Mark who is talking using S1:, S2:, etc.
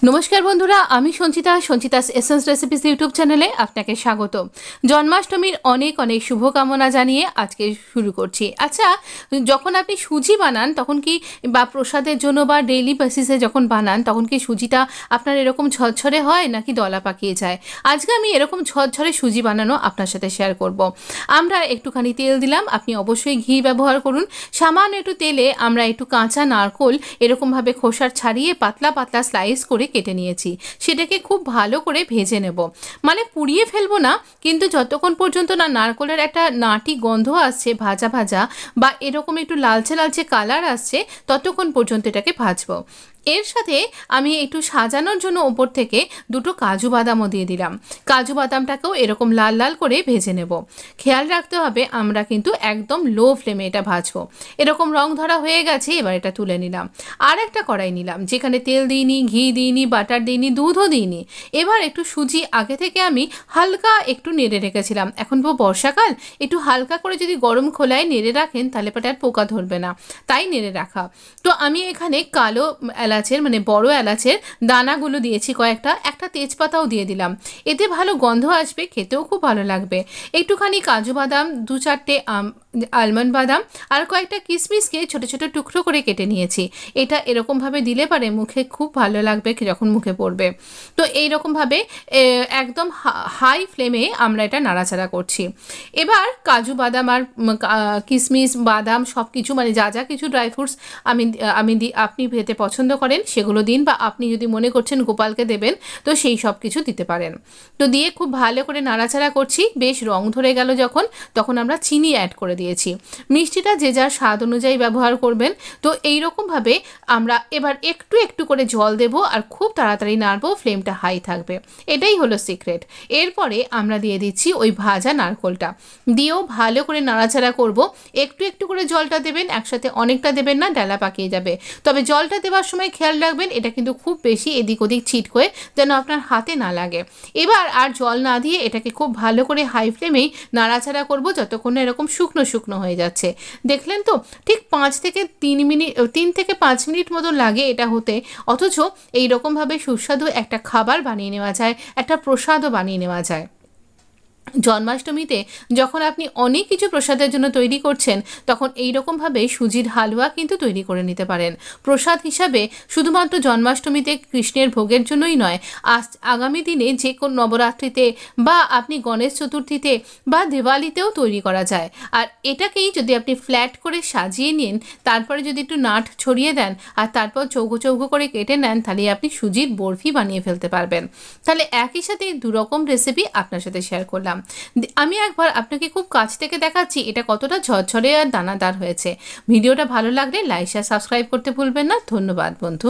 S1: নমস্কার বন্ধুরা, আমি সঞ্চিতাস এসেন্স রেসিপিস ইউটিউব চ্যানেলে আপনাকে স্বাগত। জন্মাষ্টমীর অনেক অনেক শুভকামনা জানিয়ে আজকে শুরু করছি। আচ্ছা, যখন আপনি সুজি বানান তখন কি, বা প্রসাদের জন্য বা ডেইলি বেসিসে যখন বানান তখন কি সুজিটা আপনার এরকম ঝরঝরে হয় নাকি দলা পাকিয়ে যায়? আজকে আমি এরকম ঝরঝরে সুজি বানানো আপনার সাথে শেয়ার করব। আমরা একটুখানি তেল দিলাম, আপনি অবশ্যই ঘি ব্যবহার করুন। সামান্য একটু তেলে আমরা একটু কাঁচা নারকোল এরকমভাবে খোসা ছাড়িয়ে পাতলা পাতলা স্লাইস করে কেটে নিয়েছি। সেটাকে খুব ভালো করে ভেজে নেব, মানে পুড়িয়ে ফেলবো না, কিন্তু যতক্ষণ পর্যন্ত না নারকোলের একটা নাটি গন্ধ আসছে ভাজা ভাজা বা এরকম একটু লালচে লালচে কালার আসছে ততক্ষণ পর্যন্ত এটাকে ভাজবো। এর সাথে আমি একটু সাজানোর জন্য ওপর থেকে দুটো কাজু বাদামও দিয়ে দিলাম। কাজু বাদামটাকেও এরকম লাল লাল করে ভেজে নেব। খেয়াল রাখতে হবে আমরা কিন্তু একদম লো ফ্লেমে এটা ভাজবো। এরকম রং ধরা হয়ে গেছে, এবার এটা তুলে নিলাম। আর একটা কড়াই নিলাম, যেখানে তেল দিইনি, ঘি দিইনি, বাটার দিইনি, দুধও দিইনি। এবার একটু সুজি আগে থেকে আমি হালকা একটু নেড়ে রেখেছিলাম। এখন তো বর্ষাকাল, একটু হালকা করে যদি গরম খোলায় নেড়ে রাখেন তাহলে পরে আর পোকা ধরবে না, তাই নেড়ে রাখা। তো আমি এখানে কালো এলাচের মানে বড় এলাচের দানাগুলো দিয়েছি কয়েকটা, একটা তেজপাতাও দিয়ে দিলাম। এতে ভালো গন্ধ আসবে, খেতেও খুব ভালো লাগবে। একটুখানি কাজু বাদাম, দু চারটে আলমন্ড বাদাম আর কয়েকটা কিশমিশকে ছোট ছোট টুকরো করে কেটে নিয়েছি। এটা এরকমভাবে দিলে পারে মুখে খুব ভালো লাগবে যখন মুখে পড়বে। তো এইরকমভাবে একদম হাই ফ্লেমে আমরা এটা নাড়াচাড়া করছি। এবার কাজু বাদাম আর কিশমিশ বাদাম সব কিছু, মানে যা যা কিছু ড্রাই ফ্রুটস আপনি খেতে পছন্দ করেন সেগুলো দিন, বা আপনি যদি মনে করছেন গোপালকে দেবেন তো সেই সব কিছু দিতে পারেন। তো দিয়ে খুব ভালো করে নাড়াচাড়া করছি। বেশ রং ধরে গেল যখন, তখন আমরা চিনি অ্যাড করে দিয়েছি। মিষ্টিটা যে যার স্বাদ অনুযায়ী ব্যবহার করবেন। তো এইরকমভাবে আমরা এবার একটু একটু করে জল দেব আর খুব তাড়াতাড়ি নাড়বো, ফ্লেমটা হাই থাকবে। এটাই হলো সিক্রেট। এরপরে আমরা দিয়ে দিচ্ছি ওই ভাজা নারকোলটা, দিয়েও ভালো করে নাড়াচাড়া করব। একটু একটু করে জলটা দেবেন, একসাথে অনেকটা দেবেন না, ডালা পাকিয়ে যাবে। তবে জলটা দেওয়ার সময় খেয়াল রাখবেন এটা কিন্তু খুব বেশি এদিক ওদিক ছিটকোয় যেন আপনার হাতে না লাগে। এবার আর জল না দিয়ে এটাকে খুব ভালো করে হাই ফ্লেমেই নাড়াচাড়া করব যতক্ষণ না এরকম শুকনো শুকনো হয়ে যাচ্ছে। দেখলেন তো, ঠিক 3 থেকে 5 মিনিট মতো লাগে এটা হতে, অথচ এইরকমভাবে সুস্বাদু একটা খাবার বানিয়ে নেওয়া যায়, একটা প্রসাদও বানিয়ে নেওয়া যায়। জন্মাষ্টমীতে যখন আপনি অনেক কিছু প্রসাদের জন্য তৈরি করছেন তখন এইরকমভাবে সুজির হালুয়া কিন্তু তৈরি করে নিতে পারেন প্রসাদ হিসাবে। শুধুমাত্র জন্মাষ্টমীতে কৃষ্ণের ভোগের জন্যই নয়, আগামী দিনে যে কোনো নবরাত্রিতে বা আপনি গণেশ চতুর্থীতে বা দিওয়ালিতেও তৈরি করা যায়। আর এটাকেই যদি আপনি ফ্ল্যাট করে সাজিয়ে নিন, তারপরে যদি একটু নাট ছড়িয়ে দেন আর তারপর চৌকো চৌকো করে কেটে নেন, তাহলে আপনি সুজির বরফি বানিয়ে ফেলতে পারবেন। তাহলে একই সাথে দুরকম রেসিপি আপনার সাথে শেয়ার করলাম। আমি একবার আপনাকে খুব কাছ থেকে দেখাচ্ছি এটা কতটা ঝরঝরে আর দানাদার হয়েছে। ভিডিওটা ভালো লাগলে লাইক শেয়ার সাবস্ক্রাইব করতে ভুলবেন না। ধন্যবাদ বন্ধু।